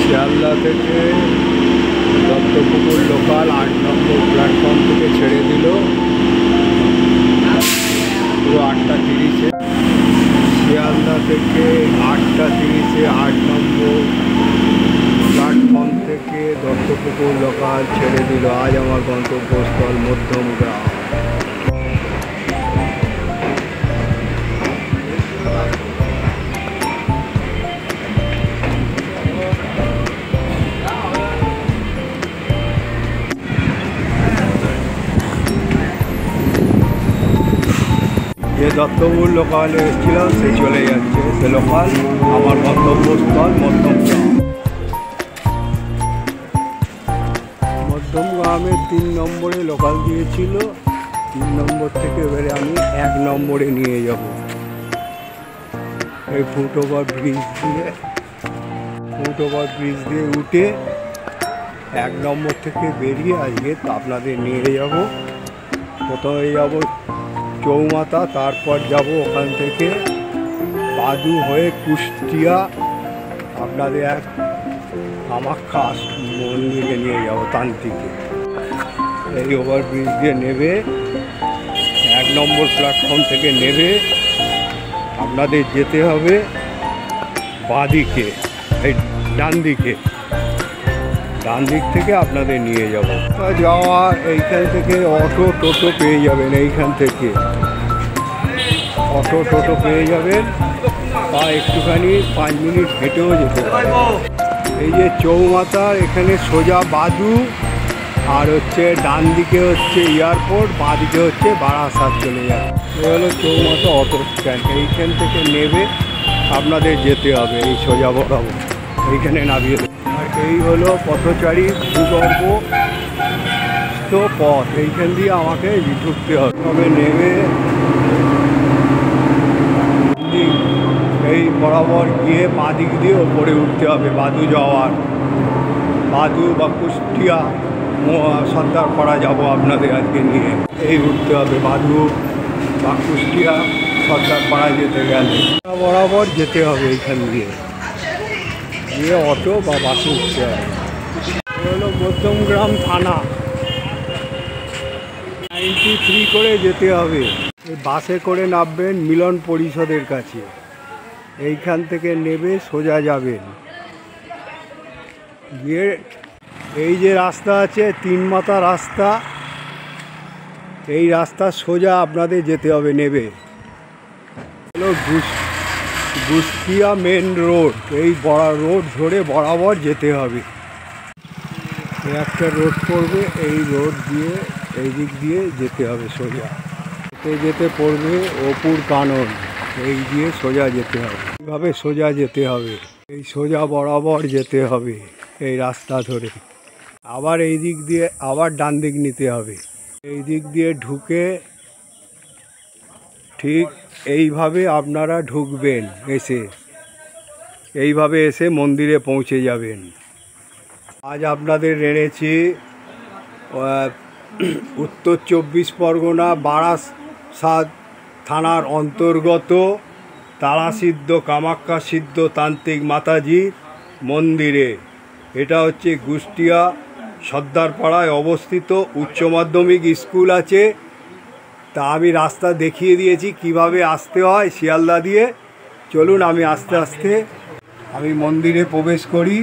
শিয়ালদা থেকে দত্তপুকুর লোকাল ৮ নম্বর প্ল্যাটফর্ম থেকে ছেড়ে দিল পুরো ৮টা ৩০-এ। শিয়ালদা থেকে ৮টা ৩০-এ ৮ নম্বর প্ল্যাটফর্ম থেকে দত্তপুকুর লোকাল ছেড়ে দিল। আজ আমার গন্তব্যস্থল মধ্যমগ্রাম। যে দত্তপুকুর লোকালে এসেছিলাম সে চলে যাচ্ছে, সে লোকাল আমার গন্তব্যস্থল মধ্যমগ্রাম। মধ্যমগ্রামে ৩ নম্বরে লোকাল দিয়েছিল, ৩ নম্বর থেকে এবারে আমি ১ নম্বরে নিয়ে যাব। এই ফুটওভার ব্রিজ দিয়ে উঠে ১ নম্বর থেকে বেরিয়ে আজকে আপনাদের নিয়ে যাব। প্রথমে যাব চৌমাথা, তারপর যাব ওখান থেকে বাদু হয়ে কুষ্টিয়া, আপনাদের এক কামাখ্যা মন্দিরে নিয়ে যাব তান্ত্রিকে। এই ওভারব্রিজ দিয়ে নেবে ১ নম্বর প্ল্যাটফর্ম থেকে নেবে আপনাদের যেতে হবে বাঁদিকে, এই ডান দিক থেকে আপনাদের নিয়ে যাব। যাওয়া এইখান থেকে অটো টোটো পেয়ে যাবেন, এইখান থেকে অটো টোটো পেয়ে যাবেন, বা একটুখানি ৫ মিনিট হেঁটেও যেতে পারেন। এই যে চৌমাথার এখানে সোজা বাদু, আর হচ্ছে ডান দিকে হচ্ছে এয়ারপোর্ট, বাঁ দিকে হচ্ছে বারাসাত চলে যাবে। এই হলো চৌমাথা অটো স্ট্যান্ড। এইখান থেকে নেবে আপনাদের যেতে হবে এই সোজা বরাবর, এইখানে নামিয়ে দেবে। আর এই হলো পথচারী ভূগর্ভস্থ পথ, এইখান দিয়ে আমাকে ঢুকতে হবে। তবে নেমে এই বরাবর গিয়ে বাঁ দিক দিয়ে ওপরে উঠতে হবে বাদু বা কুষ্টিয়া সর্দারপাড়া যাব আপনাদের আজকে নিয়ে। এই উঠতে হবে বাদু বা কুষ্টিয়া সর্দারপাড়া যেতে গেলে বরাবর যেতে হবে, এইখান দিয়ে অটো বা বাসে উঠতে হবে। হলো মধ্যমগ্রাম থানা, 93 করে যেতে হবে। বাসে করে নামবেন মিলন পরিষদের কাছে, এইখান থেকে নেবে সোজা যাবেন গিয়ে এই যে রাস্তা আছে ৩ মাথা রাস্তা, এই রাস্তা সোজা আপনাদের যেতে হবে নেবে। হলো কুষ্টিয়া মেন রোড, এই বড় রোড ধরে বরাবর যেতে হবে। একটা রোড পড়বে, এই রোড দিয়ে এই দিক দিয়ে যেতে হবে সোজা। যেতে পড়বে অপুর কানন, এই দিয়ে সোজা যেতে হবে। এইভাবে সোজা যেতে হবে, এই সোজা বরাবর যেতে হবে এই রাস্তা ধরে। আবার এই দিক দিয়ে আবার ডান দিক নিতে হবে। এই দিক দিয়ে ঢুকে ঠিক এইভাবে আপনারা ঢুকবেন, এইভাবে এসে মন্দিরে পৌঁছে যাবেন। আজ আপনাদের এনেছি উত্তর ২৪ পরগনা বারাসাত থানার অন্তর্গত তারাসিদ্ধ কামাখ্যা সিদ্ধ তান্ত্রিক মাতাজির মন্দিরে। এটা হচ্ছে কুষ্টিয়া সর্দারপাড়ায় অবস্থিত উচ্চ মাধ্যমিক স্কুল আছে। তা আমি রাস্তা দেখিয়ে দিয়েছি কিভাবে আসতে হয় শিয়ালদা দিয়ে। চলুন আমি আস্তে আস্তে আমি মন্দিরে প্রবেশ করি,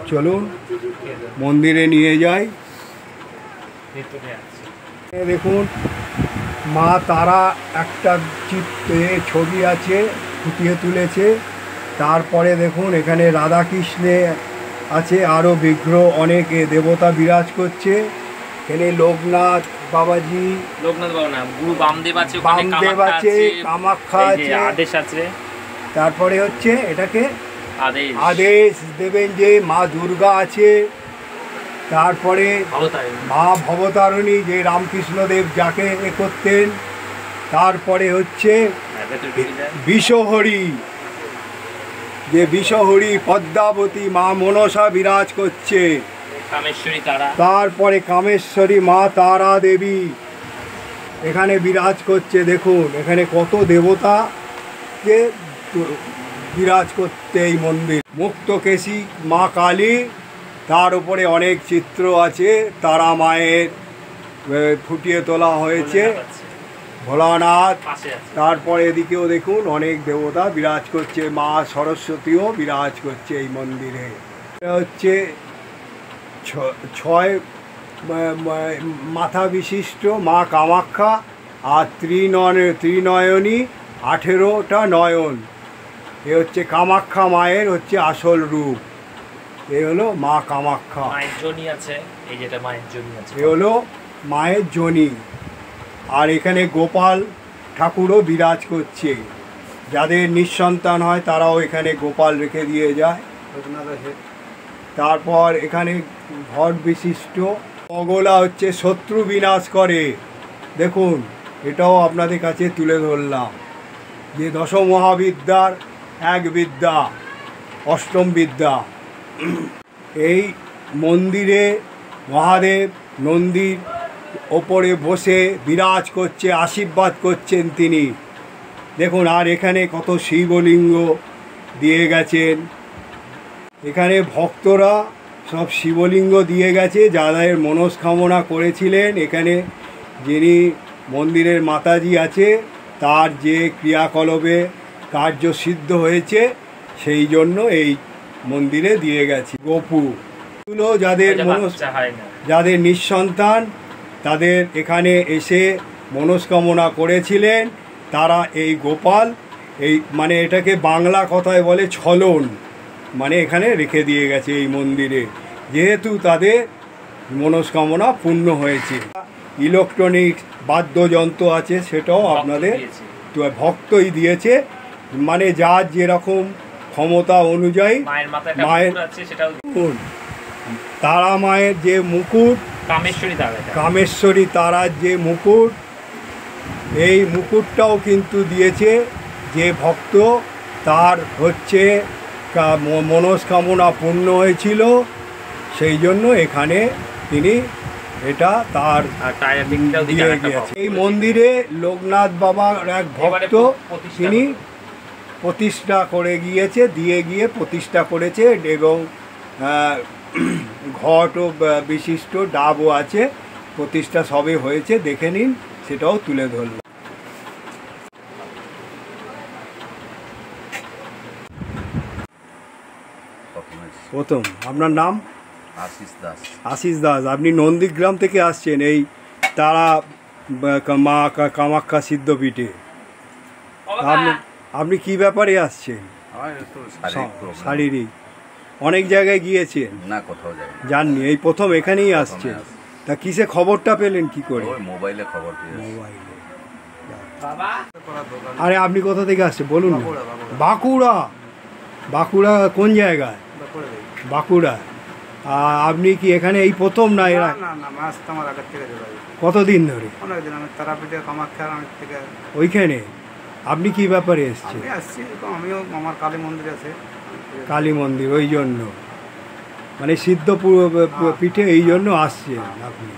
চলুন মন্দিরে নিয়ে যাই। দেখুন মা তারা একটা ছবি আছে, ফুটিয়ে তুলেছে। তারপরে দেখুন এখানে রাধাকৃষ্ণে আছে, আরও বিগ্রহ অনেক দেবতা বিরাজ করছে। এখানে লোকনাথ বাবাজি, গুরু বামদেব আছে, কামাখ্যা আছে, আদেশ আছে। তারপরে হচ্ছে এটাকে আদেশ দেবেন যে মা দুর্গা আছে। তারপরে মা ভবতারিণী, যে রামকৃষ্ণদেব যাকে করতেন। তারপরে হচ্ছে বিষহরি, যে বিষহরি পদ্মাবতী মা মনসা বিরাজ করছে। তারপরে কামেশ্বরী মা তারা দেবী এখানে বিরাজ করছে। দেখুন এখানে কত দেবতাকে বিরাজ করতে এই মন্দির। মুক্তকেশী মা কালী, তার উপরে অনেক চিত্র আছে, তারা মায়ের ফুটিয়ে তোলা হয়েছে, ভোলানাথ। তারপরে এদিকেও দেখুন অনেক দেবতা বিরাজ করছে, মা সরস্বতীও বিরাজ করছে এই মন্দিরে। এটা হচ্ছে ছয় মাথা বিশিষ্ট মা কামাখ্যা, আর ত্রিনয়নী, 18টা নয়ন। এ হচ্ছে কামাখ্যা মায়ের হচ্ছে আসল রূপ। এই হলো মা কামাখ্যা। মায়ের যোনি আছে, এই যেটা মায়ের যোনি আছে, এ হলো মায়ের যোনি। আর এখানে গোপাল ঠাকুরও বিরাজ করছে, যাদের নিঃসন্তান হয় তারাও এখানে গোপাল রেখে দিয়ে যায়। তারপর এখানে ঘট বিশিষ্ট অগলা হচ্ছে শত্রু বিনাশ করে। দেখুন, এটাও আপনাদের কাছে তুলে ধরলাম যে দশমহাবিদ্যার এক বিদ্যা, অষ্টম বিদ্যা। এই মন্দিরে মহাদেব নন্দীর ওপরে বসে বিরাজ করছে, আশীর্বাদ করছেন তিনি। দেখুন, আর এখানে কত শিবলিঙ্গ দিয়ে গেছেন। এখানে ভক্তরা সব শিবলিঙ্গ দিয়ে গেছে, যাদের মনস্কামনা করেছিলেন। এখানে যিনি মন্দিরের মাতাজি আছে, তার যে ক্রিয়াকলাপে কার্য সিদ্ধ হয়েছে, সেই জন্য এই মন্দিরে দিয়ে গেছে। গোপু এগুলো যাদের নিঃসন্তান, তাদের এখানে এসে মনস্কামনা করেছিলেন, তারা এই গোপাল, এই মানে এটাকে বাংলা কথায় বলে ছলন, মানে এখানে রেখে দিয়ে গেছে এই মন্দিরে, যেহেতু তাদের মনস্কামনা পূর্ণ হয়েছে। ইলেকট্রনিক্স বাদ্যযন্ত্র আছে, সেটাও আপনাদের ভক্তই দিয়েছে, মানে যার যেরকম ক্ষমতা অনুযায়ী। মায়ের তারা মায়ের যে মুকুট, কামেশ্বরী তারার যে মুকুট, এই মুকুটটাও কিন্তু দিয়েছে যে ভক্ত তার হচ্ছে মনস্কামনা পূর্ণ হয়েছিল, সেই জন্য এখানে তিনি এটা তার দিয়ে গিয়েছে। এই মন্দিরে লোকনাথ বাবার এক ভক্ত তিনি প্রতিষ্ঠা করে গিয়েছে, দিয়ে গিয়ে প্রতিষ্ঠা করেছে, এবং ঘটও বিশিষ্ট ডাবও আছে, প্রতিষ্ঠা সবে হয়েছে, দেখে নিন, সেটাও তুলে ধরল। প্রথম আপনার নাম? আশিস দাস। আপনি নন্দীগ্রাম থেকে আসছেন এই তারা মা কামাখ্যা সিদ্ধপীঠে। আপনি কি ব্যাপারে আসছেন? শারীরিক। অনেক জায়গায় গিয়েছেন? না, কোথাও যাননি, এই প্রথম এখানেই আসছেন। তা কিসে খবরটা পেলেন কি করে? মোবাইলে খবর পেয়েছি। মোবাইলে। আরে আপনি কোথা থেকে আসছেন বলুন? বাঁকুড়া। বাঁকুড়া কোন জায়গায়? বাঁকুড়া। আপনি কি এখানে এই প্রথম না এরা? কতদিন ধরে? ওইখানে আপনি কি ব্যাপারে এসছেন? আমার কালী মন্দির আছে, কালী মন্দির, ওই জন্য মানে সিদ্ধপুর পিঠে এই জন্য আসছেন আপনি,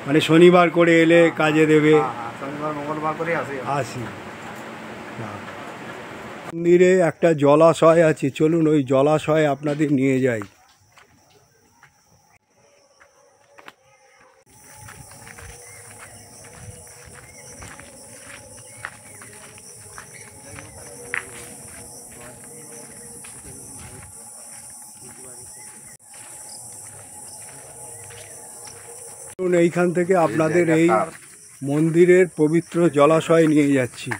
মানে শনিবার করে এলে কাজে দেবে। শনিবার মঙ্গলবার করে আসি। মন্দিরে একটা জলাশয় আছে, চলুন ওই জলাশয়ে আপনাদের নিয়ে যাই। এইখান থেকে আপনাদের এই মন্দিরের পবিত্র জলাশয় নিয়ে যাচ্ছি।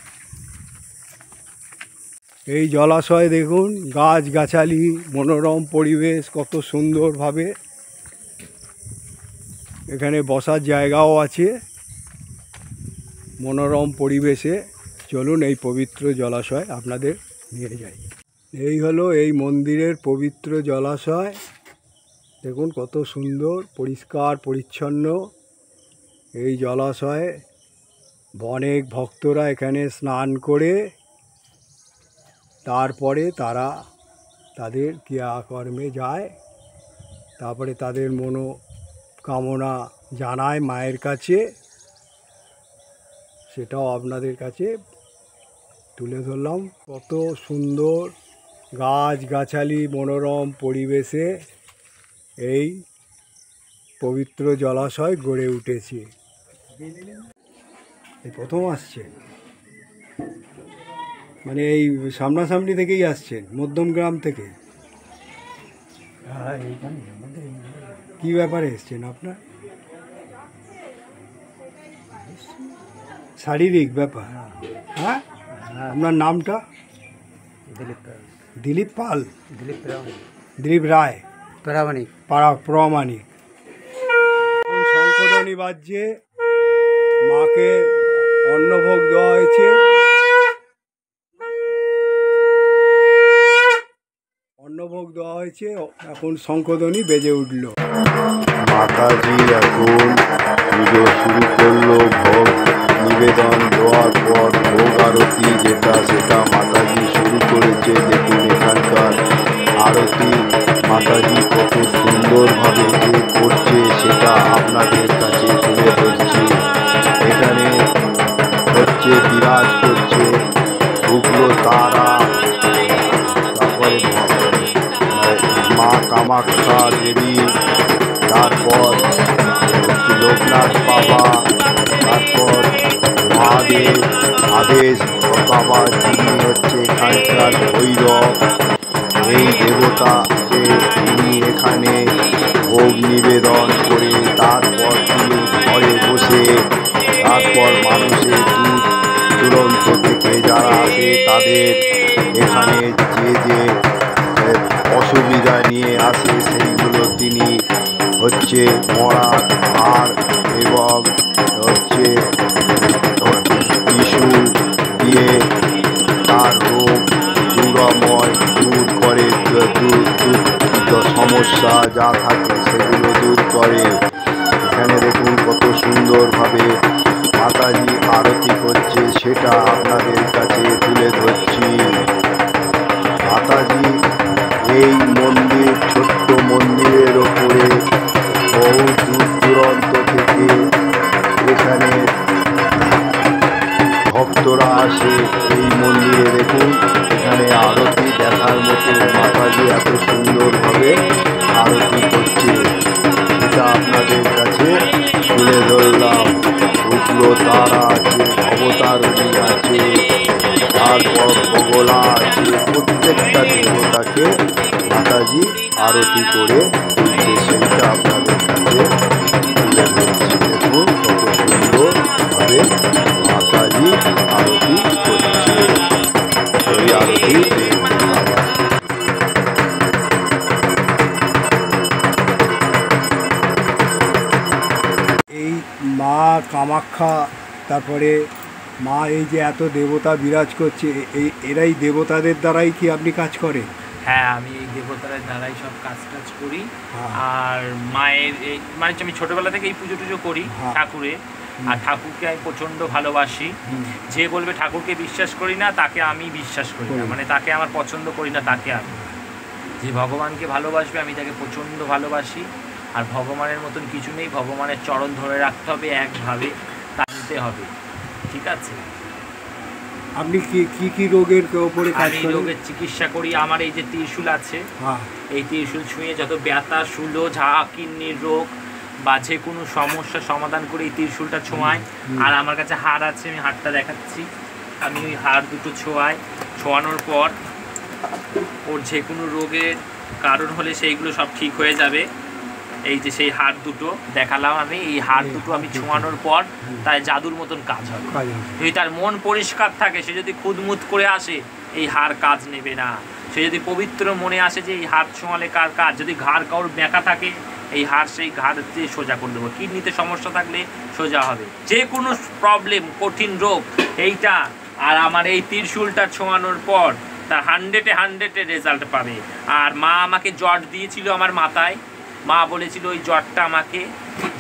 এই জলাশয় দেখুন, গাছগাছালি, মনোরম পরিবেশ, কত সুন্দরভাবে। এখানে বসার জায়গাও আছে, মনোরম পরিবেশে। চলুন এই পবিত্র জলাশয় আপনাদের নিয়ে যাই। এই হলো এই মন্দিরের পবিত্র জলাশয়। দেখুন কত সুন্দর, পরিষ্কার পরিচ্ছন্ন এই জলাশয়ে। অনেক ভক্তরা এখানে স্নান করে তারপরে তারা তাদের ক্রিয়াকর্মে যায়, তারপরে তাদের মনোকামনা জানায় মায়ের কাছে, সেটাও আপনাদের কাছে তুলে ধরলাম। কত সুন্দর গাছগাছালি মনোরম পরিবেশে এই পবিত্র জলাশয় গড়ে উঠেছে। এই প্রথম আসছেন, মানে এই সামনাসামনি থেকেই আসছেন, মধ্যমগ্রাম থেকে? কি ব্যাপারে এসছেন আপনার? শারীরিক ব্যাপার? হ্যাঁ, আপনার নামটা? দিলীপ পাল, দিলীপ রায় প্রামাণিক। প্রামাণিক। শঙ্খধ্বনি বাজছে, মাকে অন্নভোগ দেওয়া হয়েছে, অন্নভোগ দেওয়া হয়েছে, এখন শঙ্খধ্বনি বেজে উঠল। মাতাজি এখন পুজো শুরু করলো। ভোগ নিবেদন দেওয়ার পর ভোগ আরতি সেটা মাতাজি শুরু করেছে। দেখুন এখানকার আরতি মাতাজি কত সুন্দরভাবে যে করছে সেটা আপনাদের কাছে তুলে ধরছি। এখানে হচ্ছে বিরাজ করছে উগ্র তারা, তারপরে মা কামাখ্যা দেবী, তারপর লোকনাথ বাবা, তারপর মহাদেব আদেশ বাবা যিনি হচ্ছে এখানকার ভৈরব। এই দেবতাকে তিনি এখানে ভোগ নিবেদন করে তারপর তিনি ঘরে বসে, তারপর মানুষের দূর দূরান্ত থেকে যারা আসে তাদের এখানে যে অসুবিধা নিয়ে আসে সেইগুলো তিনি হচ্ছে মরা হাড় এবং হচ্ছে ত্রিশূল দিয়ে তার রোগ দুরাময় দূর করে, সমস্যা যা থাকে সেগুলো দূর করে। এখানে দেখুন কত সুন্দরভাবে মাতাজি আরতি করছে, সেটা আপনাদের কাছে তুলে ধরছি। মাতাজি এই মন্দির, ছোট্ট মন্দিরের ওপরে বহু দূর দূরান্ত থেকে এখানে ভক্তরা আসে এই মন্দিরে। দেখুন এখানে আরতি দেখার মতো, মাতাজি এত সুন্দরভাবে আরতি করছে সেটা আপনাদের কাছে তুলে ধরলাম। উগ্র তারা আছে, অবতারণী আছে, তারপর বগলা আছে, প্রত্যেকটা দেবতাকে মাতাজি আরতি করে তুলছে সেইটা আপনাদের কাছে তুলে ধরছি। দেখুন কত সুন্দরভাবে মাতাজি আরতি করছে। এই আরতি এই মা কামাখ্যা, তারপরে মা এই যে এত দেবতা বিরাজ করছে, এরাই দেবতাদের দ্বারাই কি আপনি কাজ করেন? হ্যাঁ, আমি এই দেবতাদের দ্বারাই সব কাজ করি। হ্যাঁ। আর মায়ের এই মানে আমি ছোটবেলা থেকে এই পুজো টুজো করি হ্যাঁ। ঠাকুরের। আর ঠাকুরকে আমি প্রচণ্ড ভালোবাসি। যে বলবে ঠাকুরকে বিশ্বাস করি না তাকে আমি বিশ্বাস করি না, মানে তাকে আমার পছন্দ করি না তাকে আমি। যে ভগবানকে ভালোবাসবে আমি তাকে প্রচণ্ড ভালোবাসি। আর ভগবানের মতন কিছু নেই, ভগবানের চরণ ধরে রাখতে হবে, একভাবে টানতে হবে, ঠিক আছে? আপনি কি কি রোগের ওপরে কাজ আমি করেন? রোগের চিকিৎসা করি। আমার এই যে ত্রিশূল আছে, হ্যাঁ, এই ত্রিশূল ছুঁয়ে যত ব্যথা, শুলো, ঝা, কিডনির রোগ বা যে কোনো সমস্যার সমাধান করে এই ত্রিশূলটা ছোঁয়াই। আর আমার কাছে হাড় আছে, আমি হাড়টা দেখাচ্ছি। আমি ওই হাড় দুটো ছোঁয়ানোর পর ওর যে কোনো রোগের কারণ হলে সেইগুলো সব ঠিক হয়ে যাবে। এই যে সেই হাড় দুটো দেখালাম আমি, এই হাড় দুটো আমি ছোঁয়ানোর পর তাই জাদুর মতন কাজ হবে। যদি তার মন পরিষ্কার থাকে, সে যদি খুদমুদ করে আসে, এই হাড় কাজ নেবে না। সে যদি পবিত্র মনে আসে যে এই হাড় ছোঁয়ালে কার কাজ, যদি ঘাড় কারোর ব্যাঁকা থাকে এই হাড় সেই ঘাড় দিয়ে সোজা করে দেবো। কিডনিতে সমস্যা থাকলে সোজা হবে, যে কোনো প্রবলেম, কঠিন রোগ এইটা। আর আমার এই ত্রিশূলটা ছোঁয়ানোর পর তার 100-এ রেজাল্ট পাবে। আর মা আমাকে জট দিয়েছিল আমার মাথায়। মা বলেছিল ওই জটটা আমাকে,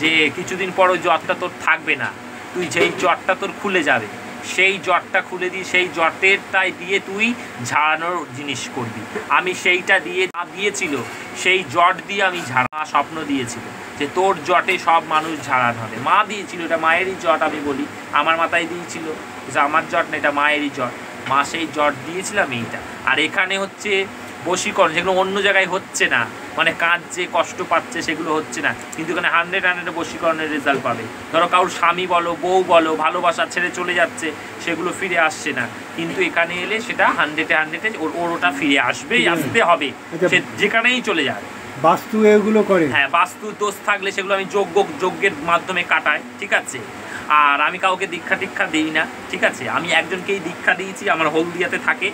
যে কিছুদিন পর ওই জটটা তোর থাকবে না, তুই যেই জটটা তোর খুলে যাবে সেই জটটা খুলে দিয়ে সেই জটেরটাই দিয়ে তুই ঝাড়ানোর জিনিস করবি। আমি সেইটা দিয়েছিল, সেই জট দিয়ে আমি ঝাড়া স্বপ্ন দিয়েছিল যে তোর জটে সব মানুষ ঝাড়ানো হবে। মা দিয়েছিল, এটা মায়েরই জট। আমি বলি আমার মাথায় দিয়েছিল যে আমার জট না, এটা মায়েরই জট। মা সেই জট দিয়েছিলাম এইটা। আর এখানে হচ্ছে বশীকরণ, যেগুলো অন্য জায়গায় হচ্ছে না, মানে কাঁদছে কষ্ট পাচ্ছে সেগুলো হচ্ছে না, কিন্তু এখানে 100 বশীকরণের রেজাল্ট পাবে। ধরো কারোর স্বামী বলো, বউ বলো, ভালোবাসা ছেড়ে চলে যাচ্ছে, সেগুলো ফিরে আসছে না, কিন্তু এখানে এলে সেটা 100 ওর ওটা ফিরে আসবেই, আসতে হবে, সে যেখানেই চলে যাবে। বাস্তু এগুলো করে? হ্যাঁ, বাস্তু দোষ থাকলে সেগুলো আমি যজ্ঞের মাধ্যমে কাটাই, ঠিক আছে। আর আমি কাউকে দীক্ষা টিক্ষা দিই না, ঠিক আছে। আমি একজনকেই দীক্ষা দিয়েছি, আমার হলদিয়াতে থাকে,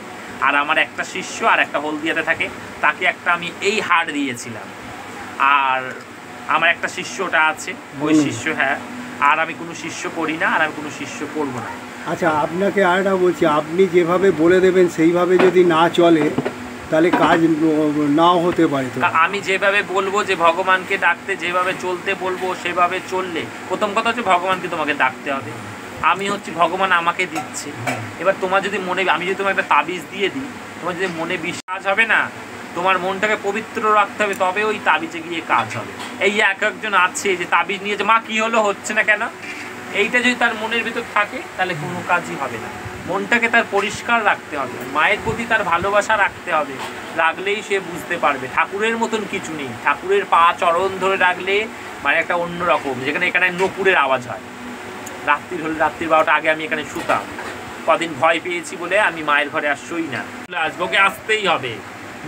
আর আমার একটা শিষ্য আর একটা হলদিয়াতে থাকে, তাকে একটা আমি এই হাড় দিয়েছিলাম। আর আমার একটা শিষ্যটা আছে, ওই শিষ্য, হ্যাঁ। আর আমি কোনো শিষ্য করি না, আর আমি কোনো শিষ্য করবো না। আচ্ছা, আপনাকে আরেকটা বলছি, আপনি যেভাবে বলে দেবেন সেইভাবে যদি না চলে তাহলে কাজ নাও হতে পারে। তো আমি যেভাবে বলবো, যে ভগবানকে ডাকতে যেভাবে চলতে বলবো সেভাবে চললে, প্রথম কথা হচ্ছে ভগবানকে তোমাকে ডাকতে হবে। আমি হচ্ছে ভগবান আমাকে দিচ্ছে। এবার তোমার যদি মনে, আমি যদি তোমার একটা তাবিজ দিয়ে দিই, তোমার যদি মনে বিশ্বাস হবে না, তোমার মনটাকে পবিত্র রাখতে হবে, তবে ওই তাবিজে গিয়ে কাজ হবে। এই একজন আছে যে তাবিজ নিয়েছে, মা কি হলো, হচ্ছে না কেন, এইটা যদি তার মনের ভিতর থাকে তাহলে কোনো কাজই হবে না। মনটাকে তার পরিষ্কার রাখতে হবে, মায়ের প্রতি তার ভালোবাসা রাখতে হবে, রাখলেই সে বুঝতে পারবে। ঠাকুরের মতন কিছু নেই, ঠাকুরের পা চরণ ধরে রাখলে মানে একটা অন্য রকম, যেখানে এখানে নপুরের আওয়াজ হয়। রাত্রি হলে রাত্রির 12টা আগে আমি এখানে শুতাম, কদিন ভয় পেয়েছি বলে আমি মায়ের ঘরে আর শুই না। আসবো, ওকে আসতেই হবে।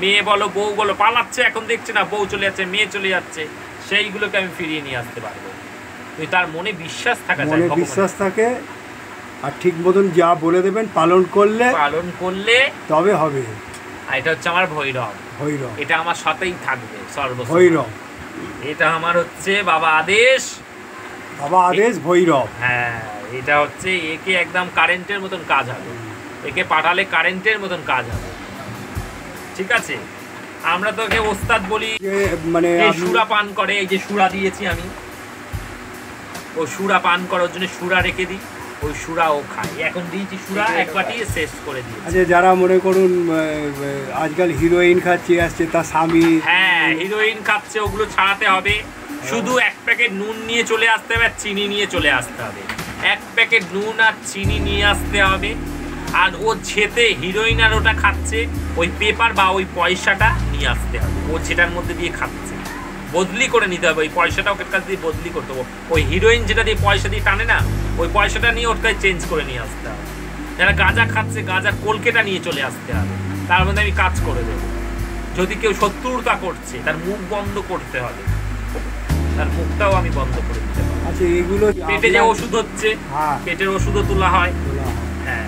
মেয়ে বলো, বউ বলো, পালাচ্ছে, এখন দেখছে না বউ চলে যাচ্ছে, মেয়ে চলে যাচ্ছে, সেইগুলোকে আমি ফিরিয়ে নিয়ে আসতে পারবো। তার মনে বিশ্বাস থাকা চাই, মনে বিশ্বাস থাকে, আর ঠিক মতন যা বলে দেবেন পালন করলে তবে হবে। আর এটা হচ্ছে আমার ভৈরব, এটা আমার সাথেই থাকবে ভৈরব। এটা আমার হচ্ছে বাবা আদেশ ভৈরব। হ্যাঁ, এটা হচ্ছে একে একদম কারেন্টের মতন কাজ হবে, একে পাঠালে কারেন্টের মতন কাজ হবে, ঠিক আছে। আমরা তো ওকে ওস্তাদ বলি, মানে সুরা পান করে, এই যে সুরা দিয়েছি আমি, ও সুরা পান করার জন্য সুরা রেখে দিই, ওই সুরা ও খায়। এখন দিয়েছি সুরা, এক বাটি শেষ করে দিয়েছি। আচ্ছা, যারা মনে করুন আজকাল হিরোইন খাচ্ছে, আসছে তার স্বামী, হ্যাঁ হিরোইন খাচ্ছে, ওগুলো ছাড়াতে হবে। শুধু 1 প্যাকেট নুন নিয়ে চলে আসতে হবে, আর চিনি নিয়ে চলে আসতে হবে। 1 প্যাকেট নুন আর চিনি নিয়ে আসতে হবে। আর ও ছেতে হিরোইন আর ওটা খাচ্ছে, ওই পেপার বা ওই পয়সাটা নিয়ে আসতে হবে। ও সেটার মধ্যে দিয়ে খাচ্ছে, বদলি করে নিতে হবে। ওই পয়সাটা ওকে কাছ দিয়ে বদলি করতে হবে। ওই হিরোইন যেটা দিয়ে পয়সা দিয়ে টানে না, ওই পয়সাটা নিয়ে ওর কাছে চেঞ্জ করে নিয়ে আসতে হবে। যারা গাঁজা খাচ্ছে, গাঁজার কলকেটা নিয়ে চলে আসতে হবে। তার মধ্যে আমি কাজ করে দেবো। যদি কেউ শত্রুতা করছে, তার মুখ বন্ধ করতে হবে, তার মুখটাও আমি বন্ধ করে দিতে পারি। আচ্ছা, এগুলো পেটে যে ওষুধ হচ্ছে, পেটের ওষুধও তোলা হয়। হ্যাঁ।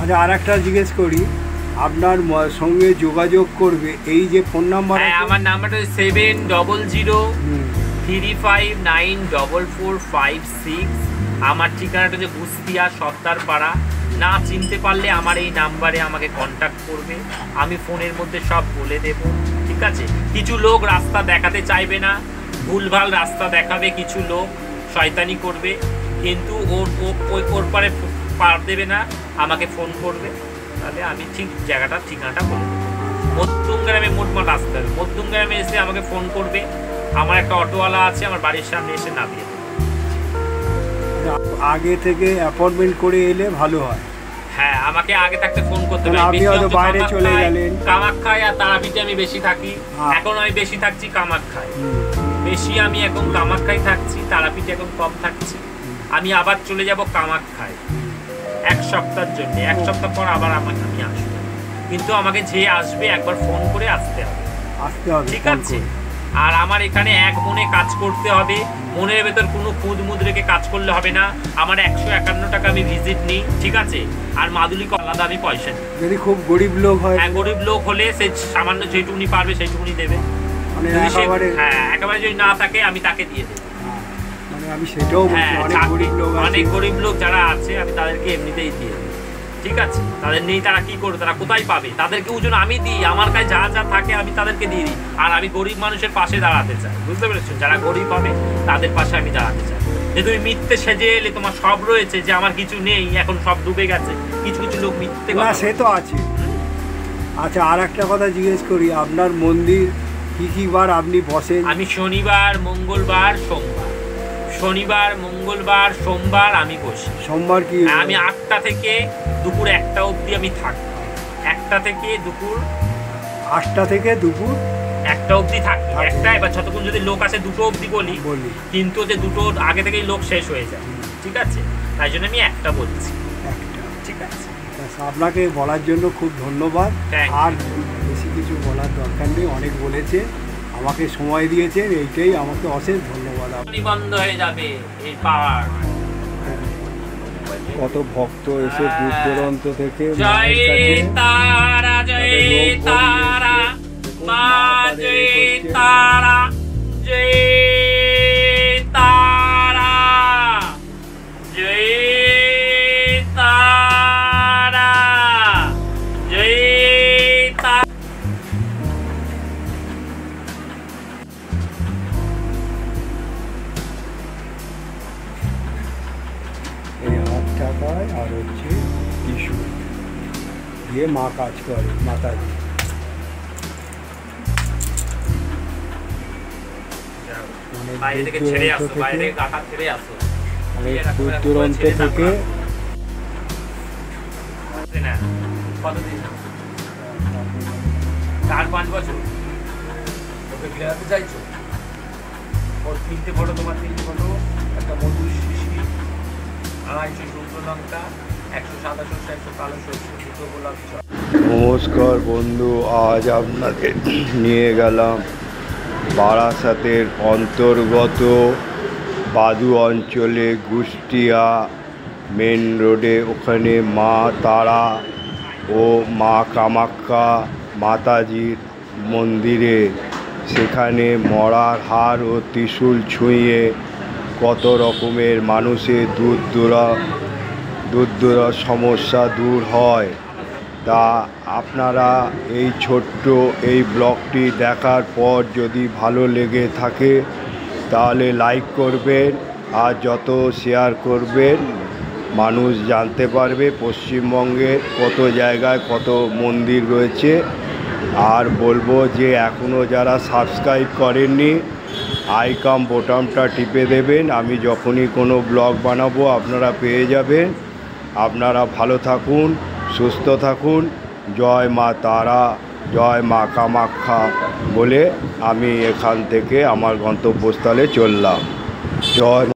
আচ্ছা, আর একটা জিজ্ঞেস করি, আপনার সঙ্গে যোগাযোগ করবে এই যে ফোন নাম্বার? হ্যাঁ, আমার নাম্বারটা 7003594456। আমার ঠিকানাটা হচ্ছে বুস্তিয়া সত্তার পাড়া। না চিনতে পারলে আমার এই নাম্বারে আমাকে কন্ট্যাক্ট করবে, আমি ফোনের মধ্যে সব বলে দেব, ঠিক আছে। কিছু লোক রাস্তা দেখাতে চাইবে না, ভুলভাল রাস্তা দেখাবে, কিছু লোক শয়তানি করবে, কিন্তু ওর পারে পার দেবে না, আমাকে ফোন করবে, তাহলে আমি ঠিক জায়গাটা ঠিকানাটা বলে দেবো। মধ্যম গ্রামে মোটমাট আসতে হবে, মধ্যম গ্রামে এসে আমাকে ফোন করবে। আমার একটা অটোওয়ালা আছে, আমার বাড়ির সামনে এসে নামিয়ে দেবে। আগে থেকে অ্যাপয়েন্টমেন্ট করে এলে ভালো হয়। হ্যাঁ, আমাকে আগে থাকতে ফোন করতে হবে। আপনি হয়তো বাইরে চলে গেলেন, কামাখ্যায় আর তারাপীঠে আমি বেশি থাকি। এখন আমি বেশি থাকছি কামাখ্যায়, বেশি আমি এখন কামাখ্যায় থাকছি, তারাপীঠে এখন কম থাকছি। আমি আবার চলে যাব কামাখ্যায় 1 সপ্তাহের জন্য। 1 সপ্তাহ পর আবার আমি আসবো, কিন্তু আমাকে যে আসবে একবার ফোন করে আসতে হবে, ঠিক আছে। আর আমার এখানে এক মনে কাজ করতে হবে, মনের ভেতর কোনো খুঁত মুদ রেখে কাজ করলে হবে না। আমার 151 টাকা আমি ভিজিট নিই, ঠিক আছে। আর মাদুলিকে আলাদা আমি পয়সা দিই। যদি খুব গরিব লোক হয়, হ্যাঁ গরিব লোক হলে সে সামান্য যেটুকুনি পারবে সেইটুকুনি দেবে। হ্যাঁ, একেবারে যদি না থাকে আমি তাকে দিয়ে দেবো। মানে আমি সেটাও বলছি, অনেক গরিব লোক যারা আছে আমি তাদেরকে এমনিতেই দিয়ে দিই, ঠিক আছে। তাদের নেই, তারা কি করবে, তারা কোথায় পাবে, তাদেরকে ওজন আমি দিই। আমার কাছে যা যা থাকে আমি তাদেরকে দিয়ে দিই। আর আমি গরিব মানুষের পাশে দাঁড়াতে চাই, বুঝতে পেরেছো? যারা গরিব হবে তাদের পাশে আমি দাঁড়াতে চাই। যে তুমি মিথ্যে সেজে এলে, তোমার সব রয়েছে, যে আমার কিছু নেই, এখন সব ডুবে গেছে, কিছু কিছু লোক মিথ্যে কথা। সে তো আছে। আচ্ছা, আর একটা কথা জিজ্ঞেস করি, আপনার মন্দির কি কি বার আপনি বসেন? আমি শনিবার, মঙ্গলবার, সোমবার। শনিবার, মঙ্গলবার, সোমবার আমি বসি। সোমবার কি আমি 8টা থেকে দুপুর 1টা অবধি আমি থাকি। 1টা থেকে দুপুর 8টা থেকে দুপুর 1টা অবধি থাকি। 1টা, এবার যতক্ষণ যদি লোক আসে 2টো অবধি বলি, কিন্তু যে 2টোর আগে থেকেই লোক শেষ হয়ে যায়, ঠিক আছে? তাই জন্য আমি 1টা বলছি। 1টা, ঠিক আছে। আপনাকে বলার জন্য খুব ধন্যবাদ। Thank you. আর বেশি কিছু বলার দরকার নেই, অনেক বলেছে, আমাকে সময় দিয়েছেন, এইটাই আমাকে অশেষ ধন্যবাদ। বন্ধ হয়ে যাবে এই পাওয়ার। কত ভক্ত এসে দূর দূরান্ত থেকে জয় তারা, জয় তারা, মা জয় তারা, জয় তারা, জয় তারা, জয় তারা। এই 8 টাকায় আর হচ্ছে টিস্যু দিয়ে মা কাজ করে, মাতাজি। বাইরে থেকে ছেড়ে আসো, বাইরে থেকে কাটা ছেড়ে আসো। দূর দূরান্ত থেকে কতদিন? 4-5 বছর ওকে ফেরাতে চাইছো? ওর 3টে ফটো, তোমার 3টে ফটো, একটা মধুর শিশি, 250 শুকনো লঙ্কা, 100 সাদা সরষে, 100 কালো সরষে, 2টো গোলাপ জল। নমস্কার বন্ধু, আজ আপনাদের নিয়ে গেলাম বারাসাতের অন্তর্গত বাদু অঞ্চলে, কুষ্টিয়া মেন রোডে, ওখানে মা তারা ও মা কামাখ্যা মাতাজির মন্দিরে। সেখানে মরার হাড় ও ত্রিশূল ছুঁয়ে কত রকমের মানুষের দূর দূরা সমস্যা দূর হয়। তা আপনারা এই ছোট্ট এই ব্লগটি দেখার পর যদি ভালো লেগে থাকে তাহলে লাইক করবেন, আর যত শেয়ার করবেন মানুষ জানতে পারবে পশ্চিমবঙ্গের কত জায়গায় কত মন্দির রয়েছে। আর বলবো যে এখনও যারা সাবস্ক্রাইব করেননি, আইকন বোতামটা টিপে দেবেন, আমি যখনই কোনো ব্লগ বানাবো আপনারা পেয়ে যাবেন। আপনারা ভালো থাকুন, সুস্থ থাকুন। জয় মা তারা, জয় মা কামাখ্যা বলে আমি এখান থেকে আমার গন্তব্যস্থলে চললাম। জয়।